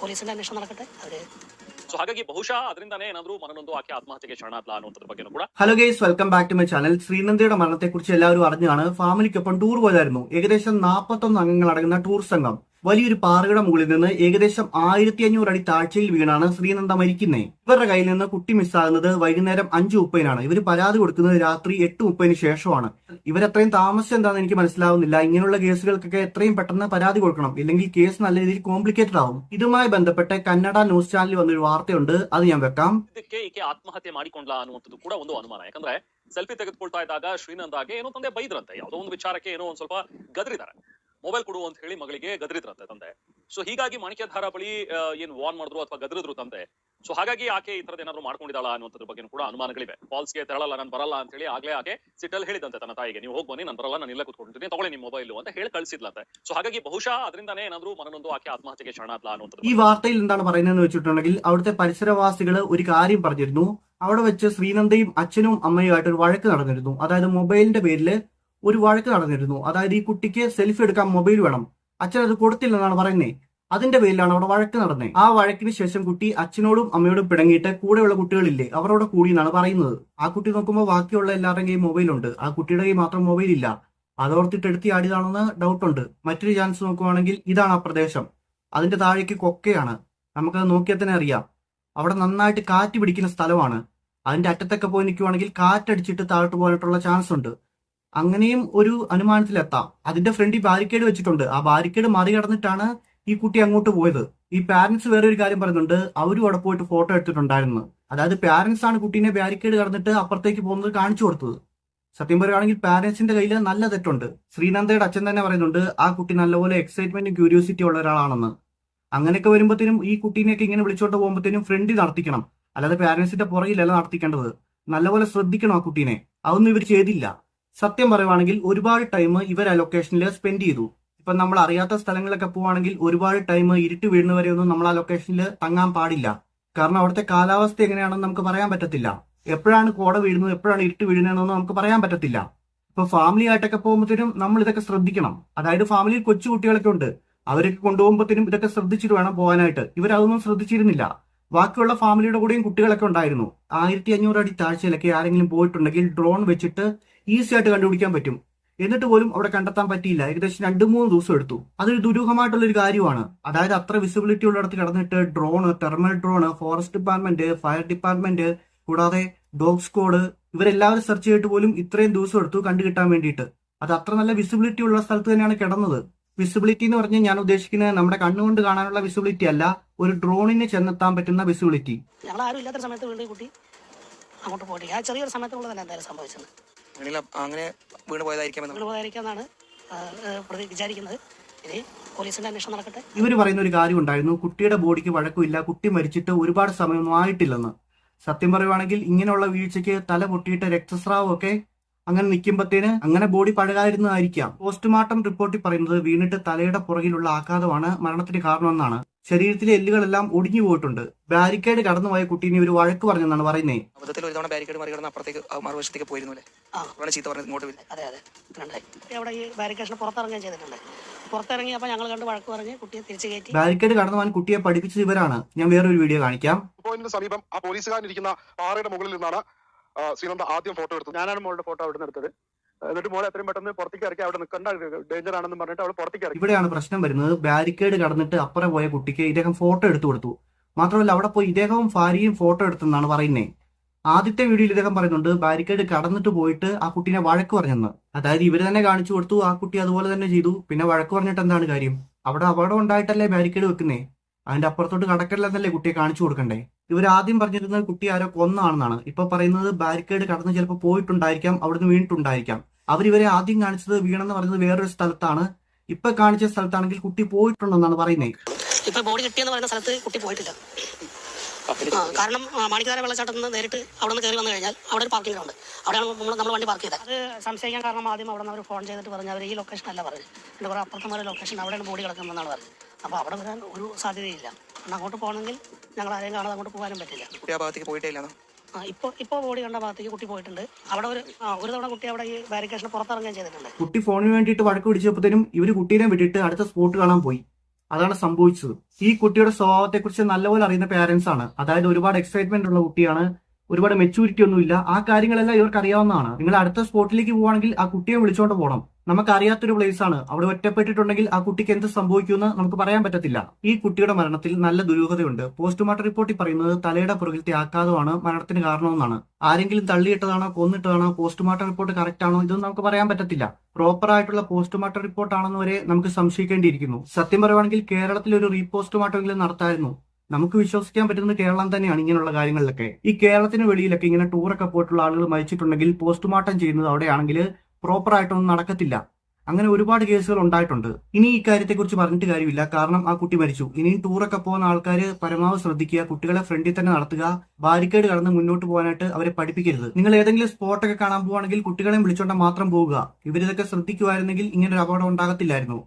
പോലീസിന്റെ അന്വേഷണം നടക്കട്ടെ. അവര് ಸೊ ಹಾಗಾಗಿ ಬಹುಶಃ ಅದರಿಂದಾನೇ ಏನಾದರೂ ಮನನೊಂದು ಆಕೆ ಆತ್ಮಹತ್ಯೆಗೆ ಶರಣಾದ್ಲ ಅನ್ನುವಂಥದ್ರ ಬಗ್ಗೆ ಕೂಡ. Hello guys, welcome back to my channel. ശ്രീനന്ദയുടെ മരണത്തെക്കുറിച്ച് എല്ലാവരും അറിഞ്ഞാണ്. ഫാമിലിക്കൊപ്പം ടൂർ പോയതായിരുന്നു. ഏകദേശം 41 അംഗങ്ങൾ അടങ്ങുന്ന ടൂർ സംഘം വലിയൊരു പാറയുടെ മുകളിൽ നിന്ന് ഏകദേശം 1500 അടി താഴ്ചയിൽ വീണാണ് ശ്രീനന്ദ മരിക്കുന്നത്. ഇവരുടെ കയ്യിൽ നിന്ന് കുട്ടി മിസ്സാകുന്നത് വൈകുന്നേരം 5:30 ഇവർ പരാതി കൊടുക്കുന്നത് രാത്രി 8:30 ശേഷമാണ്. ഇവരത്രയും താമസം എന്താണെന്ന് എനിക്ക് മനസ്സിലാവുന്നില്ല. ഇങ്ങനെയുള്ള കേസുകൾക്കൊക്കെ എത്രയും പെട്ടെന്ന് പരാതി കൊടുക്കണം, ഇല്ലെങ്കിൽ കേസ് നല്ല രീതിയിൽ കോംപ്ലിക്കേറ്റഡ് ആവും. ഇതുമായി ബന്ധപ്പെട്ട് കന്നഡ ന്യൂസ് ചാനലിൽ വന്നൊരു വാർത്തയുണ്ട്, അത് ഞാൻ വെക്കാം. ಇದಕ್ಕೆ ಈಕೆ ಆತ್ಮಹತ್ಯೆ ಮಾಡಿಕೊಂಡ್ಲ ಅನ್ನುವಂಥದ್ದು ಕೂಡ ಒಂದು ಅನುಮಾನ. ಯಾಕಂದ್ರೆ ಸೆಲ್ಫಿ ತೆಗೆದುಕೊಳ್ತಾ ಇದ್ದಾಗ ಶ್ರೀನಂದಾಗೆ ಏನೋ ತಂದೆ ಬೈದ್ರಂತೆ, ಯಾವುದೋ ಒಂದು ವಿಚಾರಕ್ಕೆ ಏನೋ ಒಂದ್ ಸ್ವಲ್ಪ ಗದರಿದ್ದಾರೆ, ಮೊಬೈಲ್ ಕೊಡು ಅಂತ ಹೇಳಿ ಮಗಳಿಗೆ ಗದರಿದ್ರಂತೆ ತಂದೆ. ಸೊ ಹೀಗಾಗಿ ಮಾಣಿಕ್ಯಧಾರ ಬಳಿ ಏನ್ ವಾರ್ನ್ ಮಾಡಿದ್ರು ಅಥವಾ ಗದರಿದ್ರು ತಂದೆ. ಸೊ ಹಾಗಾಗಿ ಆಕೆ ಈ ತರದ ಏನಾದ್ರು ಮಾಡ್ಕೊಂಡಿದ್ದಾಳ ಅನ್ನುವಂಥದ್ರ ಬಗ್ಗೆ ಕೂಡ ಅನುಮಾನಗಳಿವೆ. ಫಾಲ್ಸ್ಗೆ ತೆರಳಲ್ಲ, ನಾನು ಬರಲ್ಲ ಅಂತ ಹೇಳಿ ಆಗ್ಲೇ ಆಕೆ ಸಿಟ್ಟಲ್ಲಿ ಹೇಳಿದಂತೆ ತನ್ನ ತಾಯಿಗೆ, ನೀವು ಹೋಗಿ ಬನ್ನಿ, ನಾನು ಬರಲ್ಲ, ನಾನು ಇಲ್ಲೇ ಕೂತ್ಕೊಂಡಿದ್ದೀನಿ, ತಗೊಳ್ಳಿ ನಿಮ್ಮ ಮೊಬೈಲ್ ಅಂತ ಹೇಳಿ ಕಳಿಸಿದ್ಲಂತೆ. ಸೊ ಹಾಗಾಗಿ ಬಹುಶಃ ಅದರಿಂದಾನೇ ಏನಾದ್ರು ಮನನೊಂದು ಆಕೆ ಆತ್ಮಹತ್ಯೆಗೆ ಶರಣಾದ್ಲ ಅನ್ನುವಂಥದ್ದು. ഈ വാർത്തയിൽ എന്താണ് പറയുന്നതെന്ന് വെച്ചിട്ടുണ്ടെങ്കിൽ അവിടുത്തെ പരിസരവാസികൾ ഒരു കാര്യം പറഞ്ഞിരുന്നു. അവിടെ വെച്ച് ശ്രീനന്ദയും അച്ഛനും അമ്മയുമായിട്ട് ഒരു വഴക്ക് നടന്നിരുന്നു. അതായത് മൊബൈലിന്റെ പേരിൽ ഒരു വഴക്ക് നടന്നിരുന്നു. അതായത് ഈ കുട്ടിക്ക് സെൽഫി എടുക്കാൻ മൊബൈൽ വേണം, അച്ഛൻ അത് കൊടുത്തില്ലെന്നാണ് പറയുന്നത്. അതിന്റെ പേരിലാണ് അവിടെ വഴക്ക് നടന്നത്. ആ വഴക്കിന് ശേഷം കുട്ടി അച്ഛനോടും അമ്മയോടും പിണങ്ങിയിട്ട് കൂടെയുള്ള കുട്ടികളില്ലേ അവരോട് കൂടി എന്നാണ് പറയുന്നത്. ആ കുട്ടി നോക്കുമ്പോൾ ബാക്കിയുള്ള എല്ലാവരുടെയും കയ്യിൽ മൊബൈലുണ്ട്, ആ കുട്ടിയുടെ കയ്യിൽ മാത്രം മൊബൈൽ ഇല്ല. അതോർത്തിട്ട് എടുത്തി ആടിയതാണെന്ന് ഡൗട്ടുണ്ട്. മറ്റൊരു ചാൻസ് നോക്കുവാണെങ്കിൽ ഇതാണ് ആ പ്രദേശം, അതിന്റെ താഴേക്ക് കൊക്കയാണ്. നമുക്കത് നോക്കിയാൽ തന്നെ അറിയാം. അവിടെ നന്നായിട്ട് കാറ്റ് പിടിക്കുന്ന സ്ഥലമാണ്. അതിന്റെ അറ്റത്തൊക്കെ പോയി നിൽക്കുവാണെങ്കിൽ കാറ്റടിച്ചിട്ട് താഴോട്ട് പോകാനായിട്ടുള്ള ചാൻസ് ഉണ്ട്. അങ്ങനെയും ഒരു അനുമാനത്തിലെത്താം. അതിന്റെ ഫ്രണ്ടിൽ ബാരിക്കേഡ് വെച്ചിട്ടുണ്ട്. ആ ബാരിക്കേഡ് മറികടന്നിട്ടാണ് ഈ കുട്ടി അങ്ങോട്ട് പോയത്. ഈ പാരന്റ്സ് വേറെ ഒരു കാര്യം പറയുന്നുണ്ട്, അവരും അവിടെ പോയിട്ട് ഫോട്ടോ എടുത്തിട്ടുണ്ടായിരുന്നു. അതായത് പാരന്റ്സ് ആണ് കുട്ടീനെ ബാരിക്കേഡ് കടന്നിട്ട് അപ്പുറത്തേക്ക് പോകുന്നത് കാണിച്ചു കൊടുത്തത്. സത്യം പറയുകയാണെങ്കിൽ പാരന്റ്സിന്റെ കയ്യിൽ നല്ല തെറ്റുണ്ട്. ശ്രീനന്ദയുടെ അച്ഛൻ തന്നെ പറയുന്നുണ്ട് ആ കുട്ടി നല്ലപോലെ എക്സൈറ്റ്മെന്റും ക്യൂരിയോസിറ്റി ഉള്ള ഒരാളാണെന്ന്. അങ്ങനെയൊക്കെ വരുമ്പോഴത്തേനും ഈ കുട്ടീനെയൊക്കെ ഇങ്ങനെ വിളിച്ചോണ്ട് പോകുമ്പോഴത്തേനും ഫ്രണ്ടിൽ നടത്തിക്കണം, അല്ലാതെ പാരന്റ്സിന്റെ പുറകിലല്ല നടത്തിക്കേണ്ടത്. നല്ലപോലെ ശ്രദ്ധിക്കണം ആ കുട്ടീനെ. അതൊന്നും ഇവർ ചെയ്തില്ല. സത്യം പറയുവാണെങ്കിൽ ഒരുപാട് ടൈം ഇവർ ആ ലൊക്കേഷനിൽ സ്പെൻഡ് ചെയ്തു. ഇപ്പൊ നമ്മൾ അറിയാത്ത സ്ഥലങ്ങളിലൊക്കെ പോവാണെങ്കിൽ ഒരുപാട് ടൈം ഇരുട്ട് വീഴുന്നവരെ ഒന്നും നമ്മൾ ആ ലൊക്കേഷനിൽ തങ്ങാൻ പാടില്ല. കാരണം അവിടുത്തെ കാലാവസ്ഥ എങ്ങനെയാണെന്ന് നമുക്ക് പറയാൻ പറ്റത്തില്ല. എപ്പോഴാണ് കോട വീഴുന്നത്, എപ്പോഴാണ് ഇരുട്ട് വീഴുന്നതെന്നൊന്നും നമുക്ക് പറയാൻ പറ്റത്തില്ല. ഇപ്പൊ ഫാമിലി ആയിട്ടൊക്കെ പോകുമ്പോഴത്തേനും നമ്മൾ ഇതൊക്കെ ശ്രദ്ധിക്കണം. അതായത് ഫാമിലിയിൽ കൊച്ചു കുട്ടികളൊക്കെ ഉണ്ട്, അവരൊക്കെ കൊണ്ടുപോകുമ്പോഴത്തേനും ഇതൊക്കെ ശ്രദ്ധിച്ചിട്ട് വേണം പോകാനായിട്ട്. ഇവരതൊന്നും ശ്രദ്ധിച്ചിരുന്നില്ല. ബാക്കിയുള്ള ഫാമിലിയുടെ കൂടെയും കുട്ടികളൊക്കെ ഉണ്ടായിരുന്നു. 1500 അടി താഴ്ചയിലൊക്കെ ആരെങ്കിലും പോയിട്ടുണ്ടെങ്കിൽ ഡ്രോൺ വെച്ചിട്ട് ഈസി ആയിട്ട് കണ്ടുപിടിക്കാൻ പറ്റും. എന്നിട്ട് പോലും അവിടെ കണ്ടെത്താൻ പറ്റിയില്ല. ഏകദേശം 2-3 ദിവസം എടുത്തു. അതൊരു ദുരൂഹമായിട്ടുള്ള ഒരു കാര്യമാണ്. അതായത് അത്ര വിസിബിലിറ്റി ഉള്ളിടത്ത് കിടന്നിട്ട് drone, thermal drone, forest department, fire department, കൂടാതെ ഡോഗ് സ്ക്വാഡ്, ഇവരെല്ലാവരും സെർച്ച് ചെയ്തിട്ട് പോലും ഇത്രയും ദിവസം എടുത്തു കണ്ടുകിട്ടാൻ വേണ്ടിയിട്ട്. അത് അത്ര നല്ല വിസിബിലിറ്റി ഉള്ള സ്ഥലത്ത് തന്നെയാണ് കിടന്നത്. വിസിബിലിറ്റി എന്ന് പറഞ്ഞാൽ ഞാൻ ഉദ്ദേശിക്കുന്നത് നമ്മുടെ കണ്ണുകൊണ്ട് കാണാനുള്ള വിസിബിലിറ്റി അല്ല, ഒരു ഡ്രോണിന് ചെന്നെത്താൻ പറ്റുന്ന വിസിബിലിറ്റി. ഞങ്ങൾ ആരും ഇല്ലാത്ത സമയത്ത് വീണ്ടും കുട്ടി അങ്ങോട്ട് പോയിട്ട് ആ ചെറിയൊരു സമയത്തുള്ള തന്നെ എന്തായാലും സംഭവിച്ചത്. അങ്ങനെ വീണ് പോയതായിരിക്കാന്നാണ് വിചാരിക്കുന്നത്. ഇനി പോലീസിന്റെ അന്വേഷണം നടക്കട്ടെ. ഇവർ പറയുന്ന ഒരു കാര്യം ഉണ്ടായിരുന്നു, കുട്ടിയുടെ ബോഡിക്ക് വഴക്കമില്ല, കുട്ടി മരിച്ചിട്ട് ഒരുപാട് സമയമൊന്നും ആയിട്ടില്ലെന്ന്. സത്യം പറയുവാണെങ്കിൽ ഇങ്ങനെയുള്ള വീഴ്ചയ്ക്ക് തല പൊട്ടിയിട്ട് രക്തസ്രാവം ഒക്കെ അങ്ങനെ നിൽക്കുമ്പോഴത്തേന് അങ്ങനെ ബോഡി പഴകായിരുന്നതായിരിക്കാം. പോസ്റ്റ്മോർട്ടം റിപ്പോർട്ടിൽ പറയുന്നത് വീണിട്ട് തലയുടെ പുറകിലുള്ള ആഘാതമാണ് മരണത്തിന് കാരണമെന്നാണ്. ശരീരത്തിലെ എല്ലുകളെല്ലാം ഒടിഞ്ഞു പോയിട്ടുണ്ട്. ബാരിക്കേഡ് കടന്നുപോയ കുട്ടീനെ ഒരു വഴക്ക് പറഞ്ഞെന്നാണ് പറയുന്നത്. ബാരിക്കേഡ് കടന്നു പോകാൻ കുട്ടിയെ പഠിപ്പിച്ചത് ഇവരാണ്. ഞാൻ വേറൊരു വീഡിയോ കാണിക്കാം. സമീപം ആ പോലീസുകാരനിരിക്കുന്ന പാറയുടെ മുകളിൽ നിന്നാണ് ശ്രീനന്ദ ആദ്യം ഫോട്ടോ എടുത്തത്. ഞാനാണ് മോളുടെ ഫോട്ടോ അവിടെ നിന്ന് എടുത്തത്. എന്നിട്ട് മോളെ എത്രയും പെട്ടെന്ന് പുറത്തേക്ക് ഇറക്കി, അവിടെ നിൽക്കേണ്ട ഡേഞ്ചർ ആണെന്ന് പറഞ്ഞിട്ട് അവിടെ പുറത്തേക്ക് ഇറക്കി. ഇവിടെയാണ് പ്രശ്നം വരുന്നത്. ബാരിക്കേഡ് കടന്നിട്ട് അപ്പുറം പോയ കുട്ടിക്ക് ഇദ്ദേഹം ഫോട്ടോ എടുത്തു കൊടുത്തു. മാത്രമല്ല അവിടെ പോയി ഇദ്ദേഹവും ഭാര്യയും ഫോട്ടോ എടുത്തെന്നാണ് പറയുന്നത്. ആദ്യത്തെ വീഡിയോയിൽ ഇദ്ദേഹം പറയുന്നുണ്ട് ബാരിക്കേഡ് കടന്നിട്ട് പോയിട്ട് ആ കുട്ടീനെ വഴക്ക് പറഞ്ഞെന്ന്. അതായത് ഇവര് തന്നെ കാണിച്ചു കൊടുത്തു, ആ കുട്ടി അതുപോലെ തന്നെ ചെയ്തു. പിന്നെ വഴക്ക് പറഞ്ഞിട്ട് എന്താണ് കാര്യം? അവിടെ അപകടം ഉണ്ടായിട്ടല്ലേ ബാരിക്കേഡ് വെക്കുന്നേ, അതിന്റെ അപ്പുറത്തോട്ട് കടക്കല്ലെന്നല്ലേ കുട്ടിയെ കാണിച്ചു കൊടുക്കണ്ടേ? ഇവർ ആദ്യം പറഞ്ഞിരുന്നത് കുട്ടി ആരോ കൊന്നാണെന്നാണ്. ഇപ്പൊ പറയുന്നത് ബാരിക്കേഡ് കടന്ന് ചിലപ്പോൾ പോയിട്ടുണ്ടായിരിക്കാം, അവിടുന്ന് വീണിട്ടുണ്ടായിരിക്കാം. അവരിവരെ ആദ്യം കാണിച്ചത് വീണെന്ന് പറയുന്നത് വേറൊരു സ്ഥലത്താണ്. ഇപ്പൊ കാണിച്ച സ്ഥലത്താണെങ്കിൽ കുട്ടി പോയിട്ടുണ്ടെന്നാണ് പറയുന്നത്. ഇപ്പൊ ബോഡി കിട്ടിയെന്ന് പറയുന്ന സ്ഥലത്ത് കുട്ടി പോയിട്ടില്ല. കാരണം മാണിക്യധാര വെള്ളച്ചാട്ടത്തിൽ നിന്ന് നേരിട്ട് അവിടെ നിന്ന് കയറി വന്നു കഴിഞ്ഞാൽ അവിടെ ഒരു പാർക്കിംഗ് ഉണ്ട്. അവിടെയാണ് നമ്മൾ വണ്ടി പാർക്ക് ചെയ്തത്. അത് സംശയിക്കാൻ കാരണം ആദ്യം അവിടെ നിന്ന് അവർ ഫോൺ ചെയ്തിട്ട് പറഞ്ഞു അവർ ഈ ലൊക്കേഷൻ അല്ല പറഞ്ഞത്, എൻ്റെ കുറേ അപ്പുറത്തും ഒരു ലൊക്കേഷൻ അവിടെയാണ് ബോഡി കിടക്കുന്നതെന്നാണ് പറഞ്ഞത്. അപ്പോൾ അവിടെ വരാൻ ഒരു സാധ്യതയില്ല. അങ്ങോട്ട് പോകണമെങ്കിൽ ഞങ്ങൾ ആരെയും കാണാതെ അങ്ങോട്ട് പോകാനും പറ്റില്ല. ഇപ്പൊ ബോഡി കണ്ട ഭാഗത്തേക്ക് കുട്ടി പോയിട്ടുണ്ട്. അവിടെ ഒരു തവണ കുട്ടി അവിടെ ഈ ബാരിക്കേഷൻ പുറത്തിറങ്ങുകയും ചെയ്തിട്ടുണ്ട്. കുട്ടി ഫോണിന് വേണ്ടിയിട്ട് വഴക്ക് പിടിച്ചപ്പോഴത്തേനും ഇവര് കുട്ടീനെ വിട്ടിട്ട് അടുത്ത സ്പോട്ട് കാണാൻ പോയി. അതാണ് സംഭവിച്ചത്. ഈ കുട്ടിയുടെ സ്വഭാവത്തെക്കുറിച്ച് നല്ലപോലെ അറിയുന്ന പേരൻസ് ആണ്. അതായത് ഒരുപാട് എക്സൈറ്റ്മെന്റ് ഉള്ള കുട്ടിയാണ്, ഒരുപാട് മെച്ചൂരിറ്റി ഒന്നുമില്ല. ആ കാര്യങ്ങളെല്ലാം ഇവർക്ക് അറിയാവുന്നതാണ്. നിങ്ങൾ അടുത്ത സ്പോട്ടിലേക്ക് പോവുകയാണെങ്കിൽ ആ കുട്ടിയെ വിളിച്ചോണ്ട് പോകണം. നമുക്ക് അറിയാത്തൊരു പ്ലേസ് ആണ്. അവിടെ ഒറ്റപ്പെട്ടിട്ടുണ്ടെങ്കിൽ ആ കുട്ടിക്ക് എന്ത് സംഭവിക്കുമെന്ന് നമുക്ക് പറയാൻ പറ്റത്തില്ല. ഈ കുട്ടിയുടെ മരണത്തിൽ നല്ല ദുരൂഹതയുണ്ട്. പോസ്റ്റ്മോർട്ടം റിപ്പോർട്ടിൽ പറയുന്നത് തലയുടെ പുറകിലത്തെ ആഘാതമാണ് മരണത്തിന് കാരണമെന്നാണ്. ആരെങ്കിലും തള്ളിയിട്ടതാണോ കൊന്നിട്ടതാണോ പോസ്റ്റ്മോർട്ടം റിപ്പോർട്ട് കറക്റ്റ് ആണോ ഇതൊന്നും നമുക്ക് പറയാൻ പറ്റത്തില്ല. പ്രോപ്പർ ആയിട്ടുള്ള പോസ്റ്റ്മോർട്ടം റിപ്പോർട്ടാണെന്ന് വരെ നമുക്ക് സംശയിക്കേണ്ടിയിരിക്കുന്നു. സത്യം പറയുവാണെങ്കിൽ കേരളത്തിൽ ഒരു റീപോസ്റ്റ്മോർട്ടം എങ്കിലും നടത്തായിരുന്നു. നമുക്ക് വിശ്വസിക്കാൻ പറ്റുന്നത് കേരളം തന്നെയാണ് ഇങ്ങനെയുള്ള കാര്യങ്ങളിലൊക്കെ. ഈ കേരളത്തിന് വെളിയിലൊക്കെ ഇങ്ങനെ ടൂറൊക്കെ പോയിട്ടുള്ള ആളുകൾ മരിച്ചിട്ടുണ്ടെങ്കിൽ പോസ്റ്റ്മോർട്ടം ചെയ്യുന്നത് അവിടെയാണെങ്കിൽ പ്രോപ്പർ ആയിട്ടൊന്നും നടക്കത്തില്ല. അങ്ങനെ ഒരുപാട് കേസുകൾ ഉണ്ടായിട്ടുണ്ട്. ഇനി ഈ കാര്യത്തെക്കുറിച്ച് പറഞ്ഞിട്ട് കാര്യമില്ല, കാരണം ആ കുട്ടി മരിച്ചു. ഇനിയും ടൂറൊക്കെ പോകുന്ന ആൾക്കാർ പരമാവധി ശ്രദ്ധിക്കുക. കുട്ടികളെ ഫ്രണ്ടിൽ തന്നെ നടത്തുക. ബാരിക്കേഡ് കടന്ന് മുന്നോട്ട് പോകാനായിട്ട് അവരെ പഠിപ്പിക്കരുത്. നിങ്ങൾ ഏതെങ്കിലും സ്പോട്ടൊക്കെ കാണാൻ പോവുകയാണെങ്കിൽ കുട്ടികളെയും വിളിച്ചോണ്ട് മാത്രം പോവുക. ഇവരിതൊക്കെ ശ്രദ്ധിക്കുമായിരുന്നെങ്കിൽ ഇങ്ങനെ ഒരു അപകടം ഉണ്ടാകത്തില്ലായിരുന്നു.